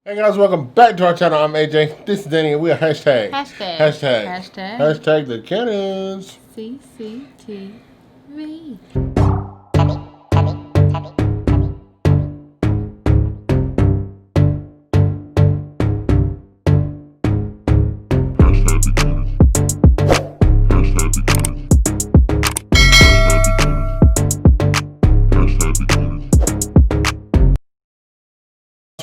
Hey guys, welcome back to our channel. I'm AJ. This is Danny, and we are hashtag the Cannons. CCTV.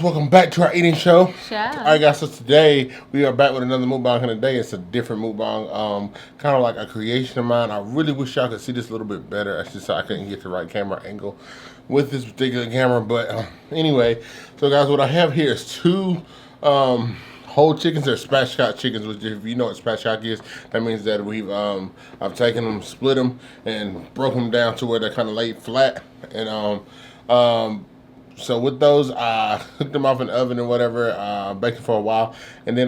Welcome back to our eating show. Alright guys, so today we are back with another mukbang, and today it's a different mukbang, kind of like a creation of mine. I really wish y'all could see this a little bit better. I just I couldn't get the right camera angle with this particular camera, but anyway, so guys, what I have here is two whole chickens. They're spatchcock chickens, which if you know what spatchcock is, that means that we've I've taken them, split them, and broken them down to where they're kind of laid flat, and so with those, I hooked them off in the oven or whatever, baked them for a while, and then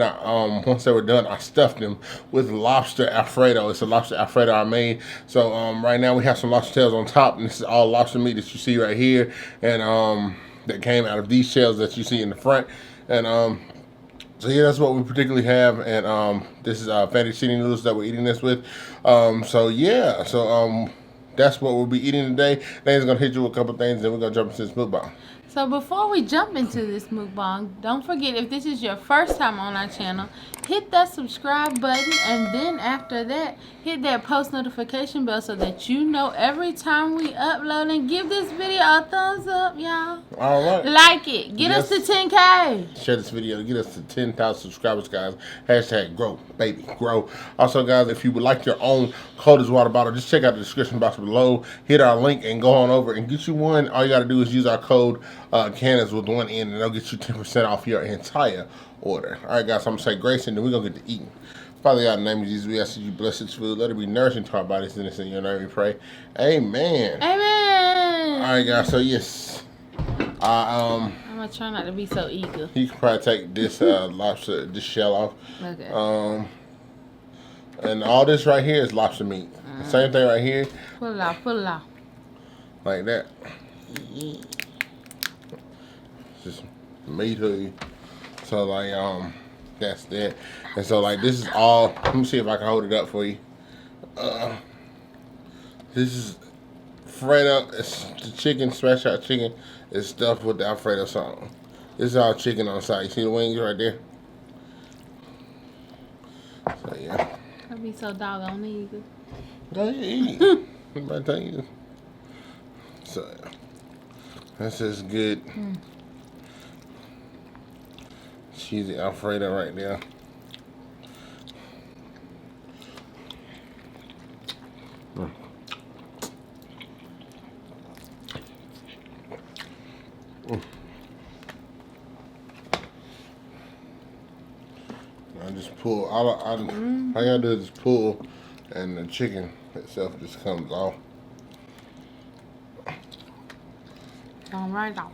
once they were done, I stuffed them with lobster Alfredo. It's a lobster Alfredo I made. So right now we have some lobster tails on top, and this is all lobster meat that you see right here, and that came out of these shells that you see in the front, and so yeah, that's what we particularly have, and this is fettuccine noodles that we're eating this with. So yeah, so that's what we'll be eating today. Dan's gonna hit you with a couple things, then we're gonna jump into this mukbang. So before we jump into this mukbang, don't forget, if this is your first time on our channel, hit that subscribe button, and then after that, hit that post notification bell so that you know every time we upload, and give this video a thumbs up, y'all. Alright. Like it. Get us to 10K. Share this video to get us to 10,000 subscribers, guys. Hashtag grow, baby, grow. Also, guys, if you would like your own Coldest water bottle, just check out the description box below. Hit our link and go on over and get you one. All you got to do is use our code Cannons with one N, and they'll get you 10% off your entire order. All right, guys, so I'm going to say grace, and then we're going to get to eating. Father God, in the name of Jesus, we ask that you bless this food. Let it be nourishing to our bodies, and it's in your name we pray. Amen. Amen. All right, guys, so yes. I'm going to try not to be so eager. You can probably take this lobster, this shell off. Okay. And all this right here is lobster meat. Same thing right here. Pull it out, pull it out. Like that. Just meat hoodie. So like that's that. And so like this is all, let me see if I can hold it up for you. This is Alfredo, it's the chicken, spatchcock chicken is stuffed with the Alfredo sauce. This is all chicken on the side. You see the wings right there? So yeah. I'll be so doggone eager. Go ahead, eat. Everybody tell you. So yeah. That's just good. Cheesy Alfredo right there. I just pull. All I gotta do is just pull, and the chicken itself just comes off. All right off.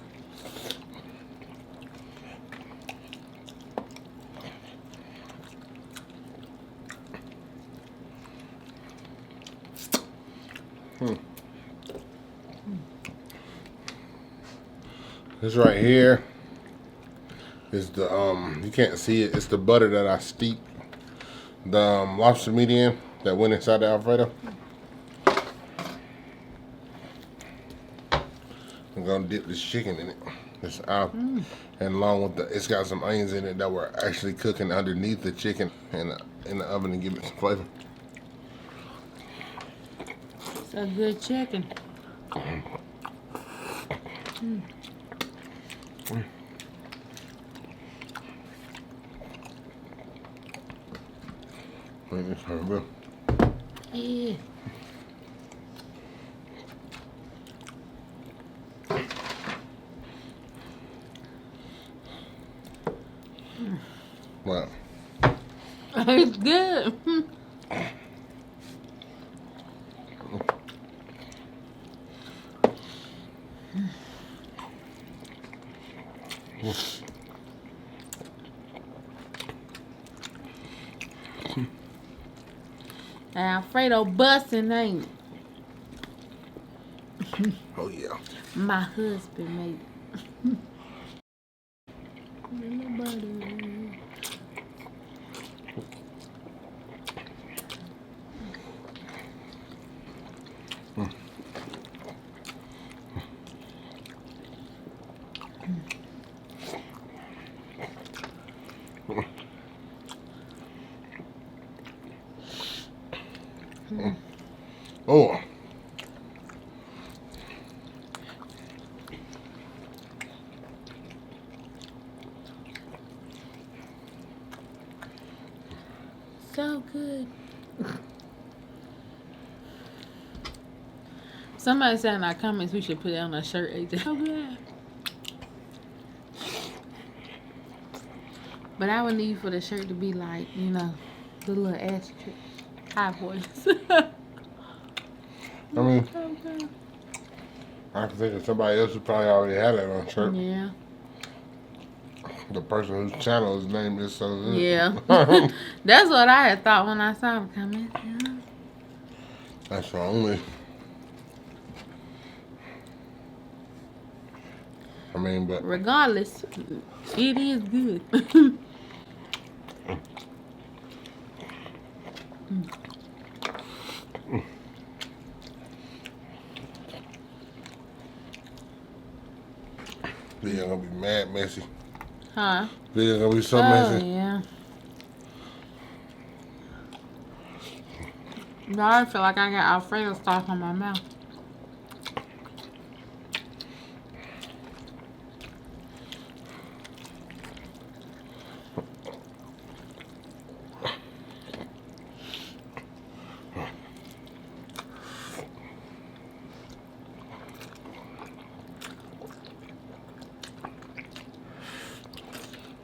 This right here is the you can't see it. It's the butter that I steeped the lobster meat in that went inside the Alfredo. I'm gonna dip this chicken in it. This out, and along with it's got some onions in it that were actually cooking underneath the chicken in the oven to give it some flavor. It's a good chicken. Yeah. Wow. It's good. Alfredo busting, ain't it? Oh yeah. My husband made it. So good. Somebody said in our comments we should put it on a shirt, AJ. So good. But I would need for the shirt to be like, you know, the little asterisk. High voice. I mean, I can think of somebody else who probably already had that on shirt. Yeah. The person whose channel is named is so good. Yeah. That's what I had thought when I saw the comment. Yeah. That's the only. I mean, but regardless, it is good. Video gonna be mad messy. Huh? Video gonna be so messy. Yeah. Now I feel like I got Alfredo stuff on my mouth.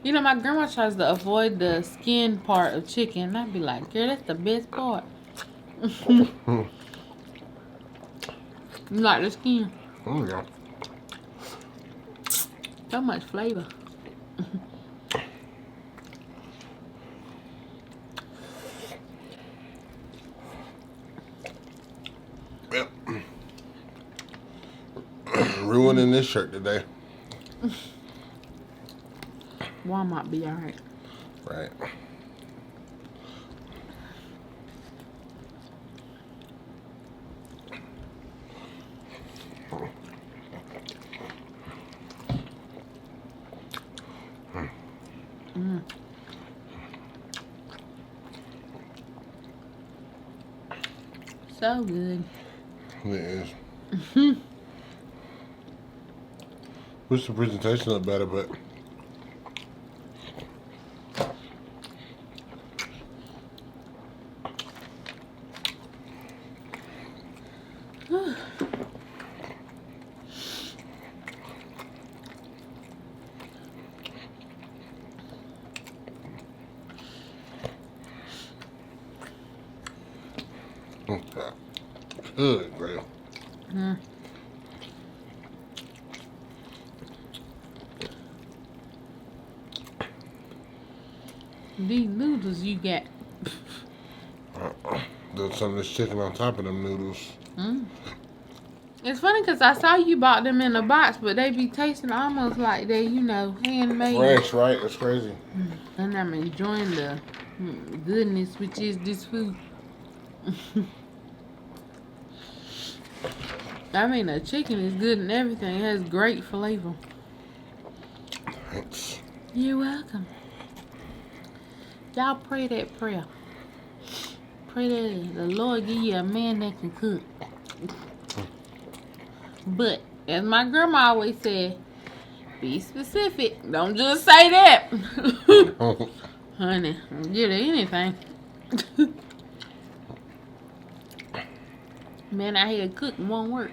You know, my grandma tries to avoid the skin part of chicken. And I'd be like, girl, that's the best part. You like the skin? Oh, yeah. So much flavor. Yep. Ruining this shirt today. Walmart be alright. Right. So good. It is. Wish the presentation looked better, but good, girl. These noodles you got. There's some of this chicken on top of them noodles. It's funny because I saw you bought them in a box, but they be tasting almost like they, you know, handmade. Fresh, right? It's crazy. And I'm enjoying the goodness, which is this food. I mean, the chicken is good and everything. It has great flavor. Thanks. You're welcome. Y'all pray that prayer. Pray that the Lord give you a man that can cook. But, as my grandma always said, be specific. Don't just say that. Honey, don't get her anything. Man out here cooking won't work.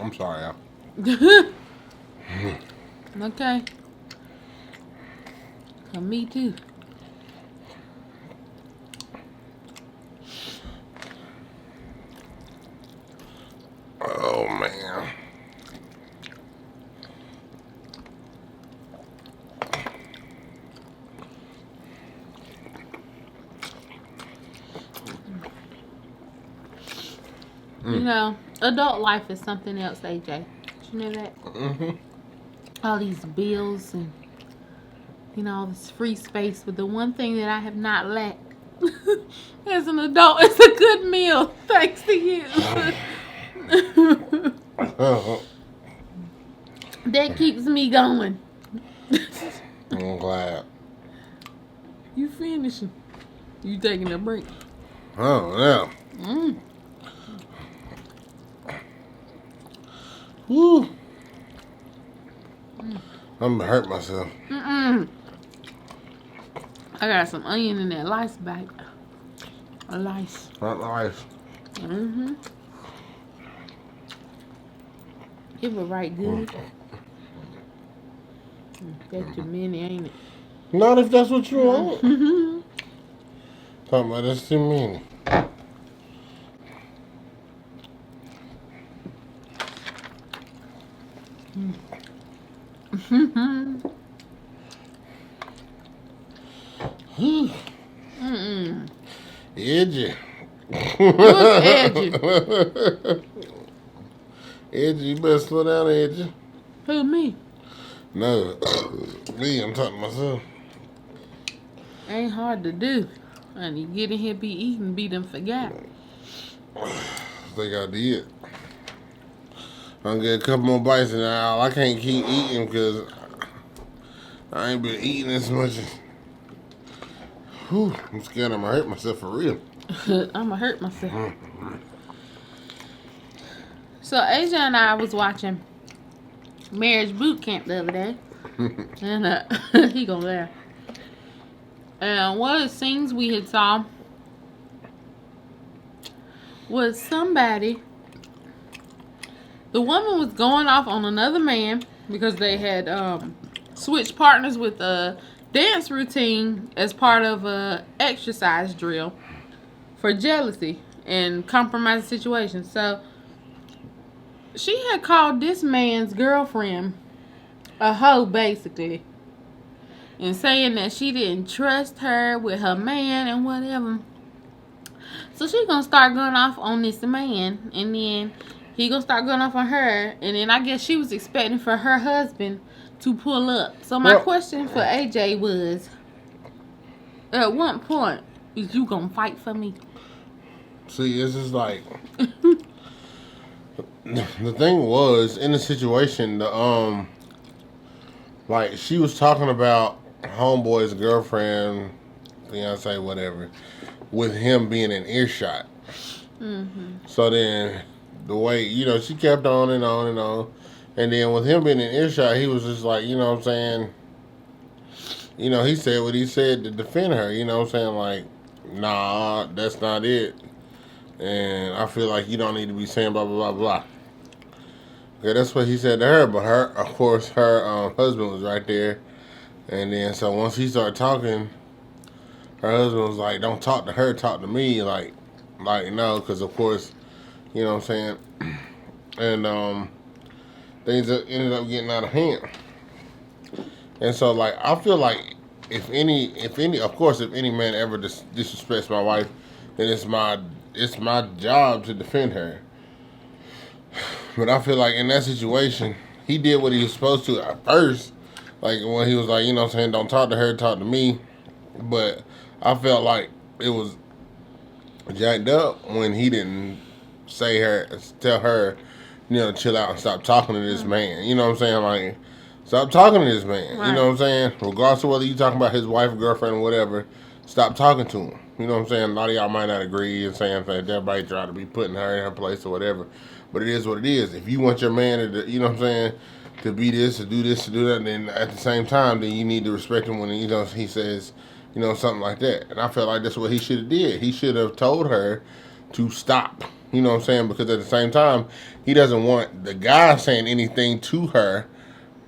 I'm sorry, y'all. Okay. Me too. Oh, man. You know, adult life is something else, AJ. Did you know that? All these bills and, you know, all this free space. But the one thing that I have not lacked as an adult is a good meal. Thanks to you. That keeps me going. I'm glad. You finishing. You taking a break. Oh, yeah. Woo. I'm gonna hurt myself. I got some onion in that lice bite. A lice. Not lice. It was right good. That's too many, ain't it? Not if that's what you want. Talking about that's too many. Edgy. Who's Edgy? Edgy, you better slow down, Edgy. Who, me? No, me, I'm talking to myself. Ain't hard to do. And you get in here, be eating, be done forgot. I think I did. I'm gonna get a couple more bites and I can't keep eating because I ain't been eating as much. Whew, I'm scared I'm gonna hurt myself for real. I'ma hurt myself. So AJ and I was watching Marriage Boot Camp the other day. And he gonna laugh. And one of the scenes we had saw was somebody, the woman was going off on another man because they had switched partners with a dance routine as part of a exercise drill for jealousy and compromising situations. So she had called this man's girlfriend a hoe, basically, and saying that she didn't trust her with her man and whatever. So she gonna start going off on this man, and then he gonna start going off on her, and then I guess she was expecting for her husband to pull up. So my question for AJ was, at what point is you gonna fight for me? See, it's just like the thing was in the situation, like she was talking about homeboy's girlfriend, fiance, whatever, with him being in earshot. So then the way, she kept on and on and on. And then with him being in earshot, he was just like, you know what I'm saying? He said what he said to defend her, you know what I'm saying? Like, nah, that's not it. And I feel like you don't need to be saying blah, blah, blah, blah. Okay, that's what he said to her. But of course, her husband was right there. And then, so once he started talking, her husband was like, don't talk to her, talk to me. Like no, because of course, you know what I'm saying? And things ended up getting out of hand. And so, like, I feel like if any man ever disrespects my wife, then it's my job to defend her. But I feel like in that situation, he did what he was supposed to at first. Like when he was like, you know what I'm saying, don't talk to her, talk to me. But I felt like it was jacked up when he didn't tell her, chill out and stop talking to this man. You know what I'm saying? Like, stop talking to this man. Right. You know what I'm saying? Regardless of whether you're talking about his wife, girlfriend, or whatever, stop talking to him. You know what I'm saying? A lot of y'all might not agree and saying that everybody try to be putting her in her place or whatever. But it is what it is. If you want your man to, you know what I'm saying, to be this, to do that, then at the same time, then you need to respect him when, he says, something like that. And I felt like that's what he should have did. He should have told her to stop. You know what I'm saying? Because at the same time, he doesn't want the guy saying anything to her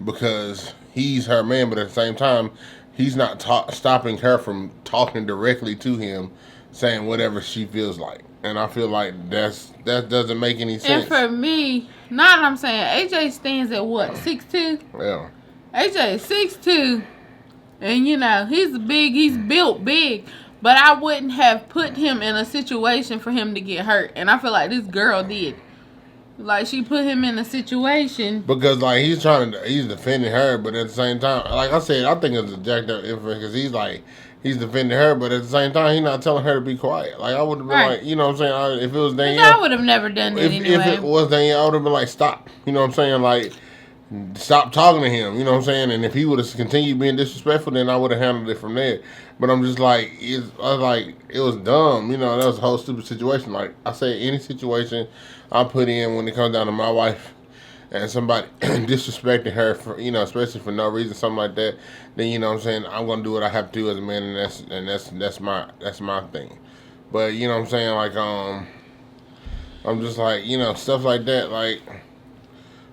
because he's her man. But at the same time, he's not stopping her from talking directly to him, saying whatever she feels like. And I feel like that doesn't make any sense. And for me, now that I'm saying, AJ stands at what, 6'2"? Yeah. AJ is 6'2", and he's built big. But I wouldn't have put him in a situation for him to get hurt. And I feel like this girl did. Like, she put him in a situation. Because, like, he's defending her, but at the same time, like I said, I think it's a jacked up inference because he's defending her, but at the same time, he's not telling her to be quiet. Like, I would have been like, you know what I'm saying? If it was Danielle. I would have never done that anyway. If it was Danielle, I would have been like, stop. You know what I'm saying? Like, stop talking to him. You know what I'm saying? And if he would have continued being disrespectful, then I would have handled it from there. But I'm just like, it was dumb. You know, that was a whole stupid situation. Like I say, any situation I put in when it comes down to my wife and somebody disrespecting her for, you know, especially for no reason, something like that, then you know what I'm saying, I'm gonna do what I have to do as a man, and that's my thing. But you know what I'm saying, like I'm just like, you know, stuff like that, like.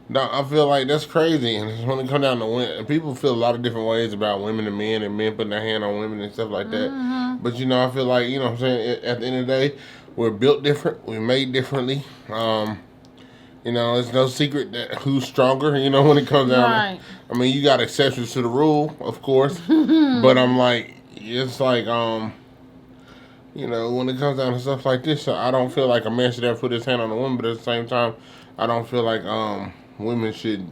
No, I feel like that's crazy. And when it comes down to women, people feel a lot of different ways about women and men putting their hand on women and stuff like that. Mm-hmm. But, you know, I feel like, you know what I'm saying, at the end of the day, we're built different. We're made differently. You know, it's no secret that who's stronger, you know, when it comes down right. to, I mean, you got exceptions to the rule, of course. But I'm like, it's like, you know, when it comes down to stuff like this, I don't feel like a man should ever put his hand on a woman. But at the same time, I don't feel like, women should,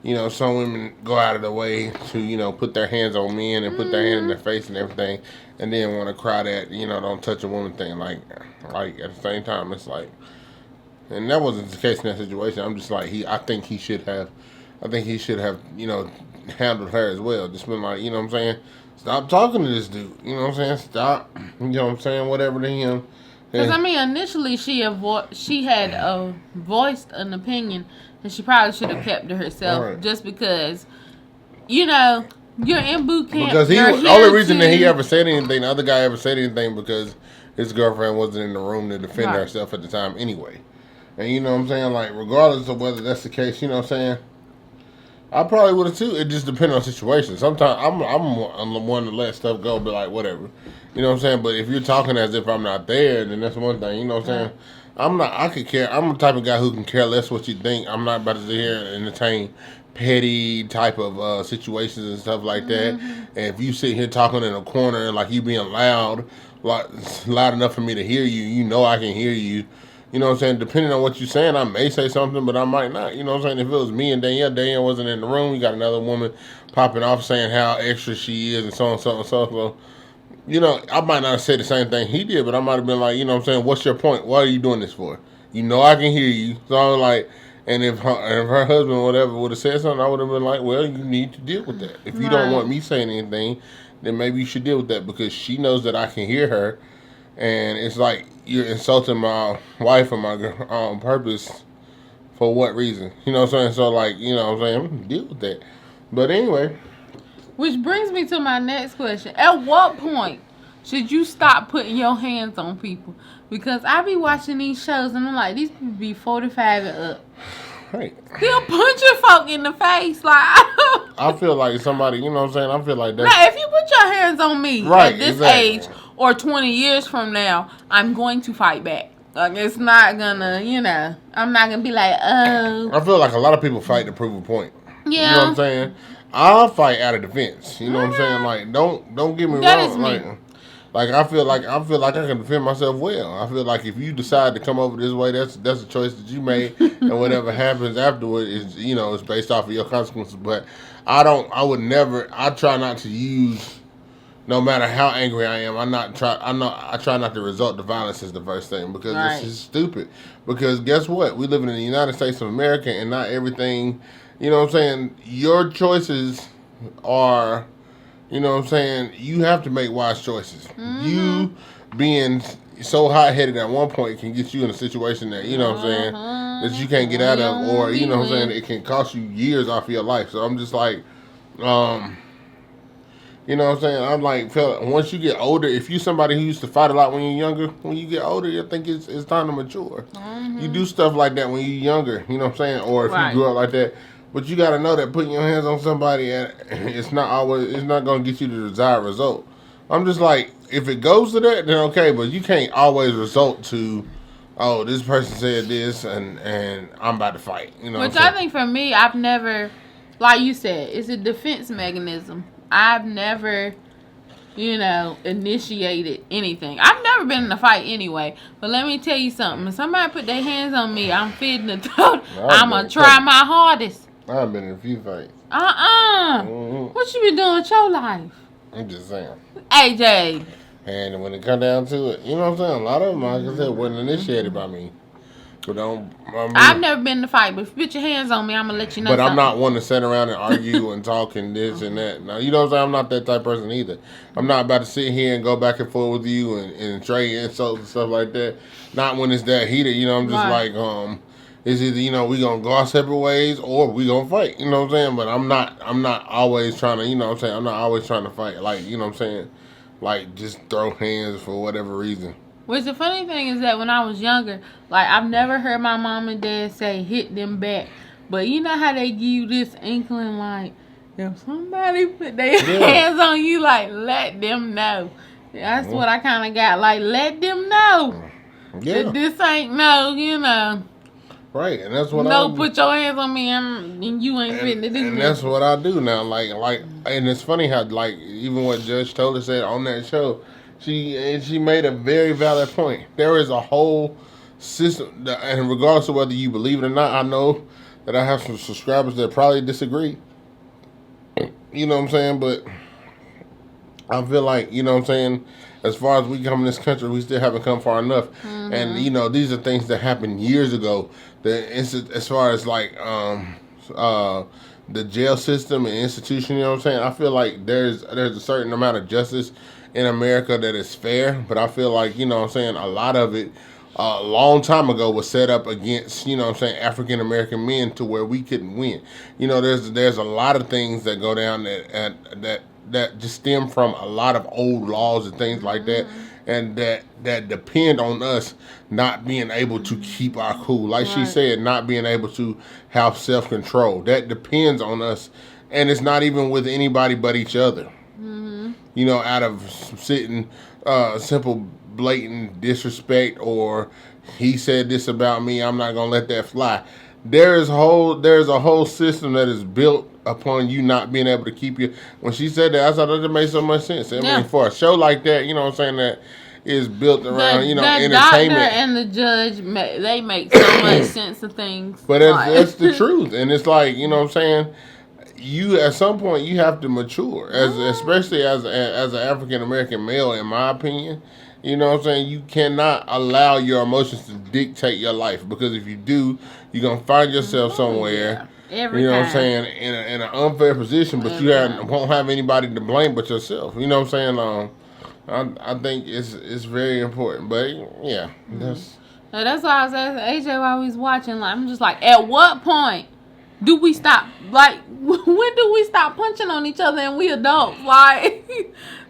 you know, some women go out of the way to, you know, put their hands on men and put their hand in their face and everything, and then want to cry that, you know, don't touch a woman thing. Like at the same time, it's like, and that wasn't the case in that situation. I'm just like, I think he should have, you know, handled her as well. Just been like, you know what I'm saying, stop talking to this dude. You know what I'm saying, stop. You know what I'm saying, whatever to him. Because I mean, initially she had voiced an opinion. And she probably should have kept to herself, right. Just because, you know, you're in boot camp. Because the only reason that he ever said anything, the other guy ever said anything, because his girlfriend wasn't in the room to defend herself at the time anyway. And you know what I'm saying? Like, regardless of whether that's the case, you know what I'm saying? I probably would have too. It just depends on the situation. Sometimes I'm the one to let stuff go, but like, whatever. You know what I'm saying? But if you're talking as if I'm not there, then that's one thing. You know what I'm saying? I could care. I'm the type of guy who can care less what you think. I'm not about to sit here and entertain petty type of situations and stuff like that. And if you sit here talking in a corner and like you being loud enough for me to hear you, you know I can hear you. You know what I'm saying? Depending on what you're saying, I may say something, but I might not. You know what I'm saying? If it was me and Danielle wasn't in the room, you got another woman popping off saying how extra she is and so on, so on, so on. So, you know, I might not have said the same thing he did, but I might have been like, you know what I'm saying, what's your point? What are you doing this for? You know I can hear you. So I'm like, and if her husband or whatever would have said something, I would have been like, well, you need to deal with that. If you don't want me saying anything, then maybe you should deal with that, because she knows that I can hear her. And it's like, you're insulting my wife or my girl on purpose. For what reason? You know what I'm saying? So, like, you know what I'm saying? Deal with that. But anyway. Which brings me to my next question. At what point should you stop putting your hands on people? Because I be watching these shows and I'm like, these people be 45 and up. Right. Still punching folk in the face. Like, I feel like somebody, you know what I'm saying? I feel like that. Now, if you put your hands on me at this age or 20 years from now, I'm going to fight back. Like, it's not gonna, you know, I'm not gonna be like, oh. I feel like a lot of people fight to prove a point. Yeah. You know what I'm saying? I'll fight out of defense. You know what I'm saying? Like, don't get me wrong. Like I feel like I can defend myself well. I feel like if you decide to come over this way, that's a choice that you made, and whatever happens afterward is, you know, it's based off of your consequences. But I try not to use, no matter how angry I am, I try not to resort to violence as the first thing, because it's just stupid. Because guess what? We live in the United States of America, and not everything, you know what I'm saying, your choices are, you know what I'm saying, you have to make wise choices. Mm-hmm. You being so hot-headed at one point can get you in a situation that, you know what I'm saying, that you can't get out of, or, you know what I'm saying, it can cost you years off of your life. So I'm just like, you know what I'm saying, I'm like, once you get older, if you somebody who used to fight a lot when you're younger, when you get older, you think it's time to mature. Mm-hmm. You do stuff like that when you're younger, you know what I'm saying, or if you grew up like that. But you got to know that putting your hands on somebody, it's not going to get you the desired result. I'm just like, if it goes to that, then okay, but you can't always result to, oh, this person said this and I'm about to fight. You know. Which I think for me, I've never, like you said, it's a defense mechanism. I've never, you know, initiated anything. I've never been in a fight anyway. But let me tell you something. If somebody put their hands on me, I'm fitting the throat. I'm going to try my hardest. I've been in a few fights. Mm-hmm. What you been doing with your life? I'm just saying. AJ. And when it come down to it, you know what I'm saying? A lot of them, like I said, wasn't initiated by me. But I've never been in a fight, but if you put your hands on me, I'm gonna let you know. But I'm not one to sit around and argue and talk and this and that. Now, you know what I'm saying? I'm not that type of person either. I'm not about to sit here and go back and forth with you and trade insults and stuff like that. Not when it's that heated. You know, I'm just like, it's either, we gonna go our separate ways or we gonna fight. You know what I'm saying? But I'm not always trying to, you know what I'm saying? I'm not always trying to fight. Like, you know what I'm saying? Like, just throw hands for whatever reason. Which the funny thing is that when I was younger, like, I've never heard my mom and dad say hit them back. But you know how they give you this inkling, like, if somebody put their hands on you, like, let them know. That's what I kind of got. Like, let them know that this ain't Right, and that's what put your hands on me and you ain't fitting to do. And that's what I do now. Like, and it's funny how, like, even what Judge Tola said on that show, she made a very valid point. There is a whole system, and regardless of whether you believe it or not, I know that I have some subscribers that probably disagree. You know what I'm saying? But I feel like, you know what I'm saying, as far as we come in this country, we still haven't come far enough. And, these are things that happened years ago. As far as, like, the jail system and institution, you know what I'm saying? I feel like there's a certain amount of justice in America that is fair. But I feel like, you know what I'm saying, a lot of it a long time ago was set up against, you know what I'm saying, African American men to where we couldn't win. You know, there's a lot of things that go down that just stem from a lot of old laws and things like that, and that depend on us not being able to keep our cool. Like she said, not being able to have self-control. That depends on us, and it's not even with anybody but each other. You know, out of sitting simple blatant disrespect, or he said this about me, I'm not gonna let that fly. There's a whole system that is built upon you not being able to keep you. When she said that, I thought that made so much sense. I mean, for a show like that, you know what I'm saying, that is built around, the entertainment. The doctor and the judge, they make so much sense of things. But that's the truth. And it's like, you know what I'm saying, you at some point you have to mature, especially as an African American male, in my opinion. You know what I'm saying? You cannot allow your emotions to dictate your life, because if you do, you're going to find yourself somewhere, what I'm saying, in an unfair position, but you won't have anybody to blame but yourself. You know what I'm saying? I think it's very important. But, yeah. That's why I was asking AJ while we was watching. Like, I'm just like, at what point do we stop? Like, when do we stop punching on each other and we adults? Like,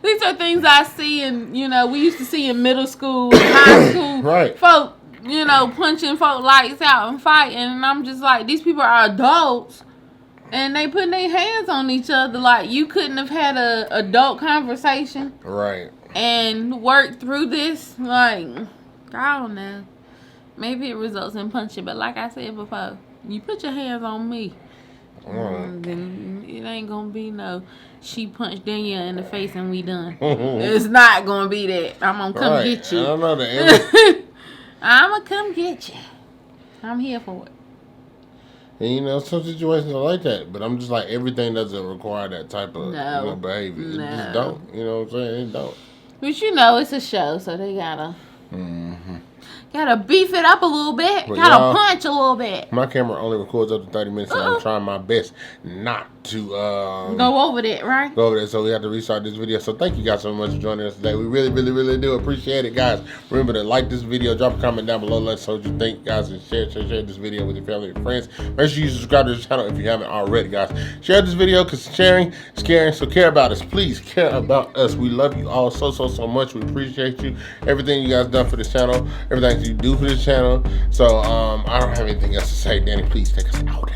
these are things I see in, we used to see in middle school, high school. Right. Folk, punching folk lights out and fighting. And I'm just like, these people are adults and they putting their hands on each other. Like, you couldn't have had a adult conversation. Right. And worked through this. Like, I don't know. Maybe it results in punching. But like I said before, you put your hands on me, then it ain't gonna be no she punched Danielle in the face and we done. It's not gonna be that. I'm gonna come get you. I don't know the I'm gonna come get you. I'm here for it. And some situations are like that, but I'm just like, everything doesn't require that type of behavior. It just don't. You know what I'm saying? It don't. But it's a show, so they gotta. Gotta beef it up a little bit. But gotta punch a little bit. My camera only records up to 30 minutes, and I'm trying my best not to go over that, right? Go over that, so we have to restart this video. So thank you guys so much for joining us today. We really, really, really do appreciate it, guys. Remember to like this video, drop a comment down below, let us know what you think, guys, and share this video with your family and friends. Make sure you subscribe to this channel if you haven't already, guys. Share this video, because sharing is caring, so care about us. Please care about us. We love you all so much. We appreciate you. Everything you guys done for this channel, everything you do for this channel. So I don't have anything else to say. Danny, please take us out.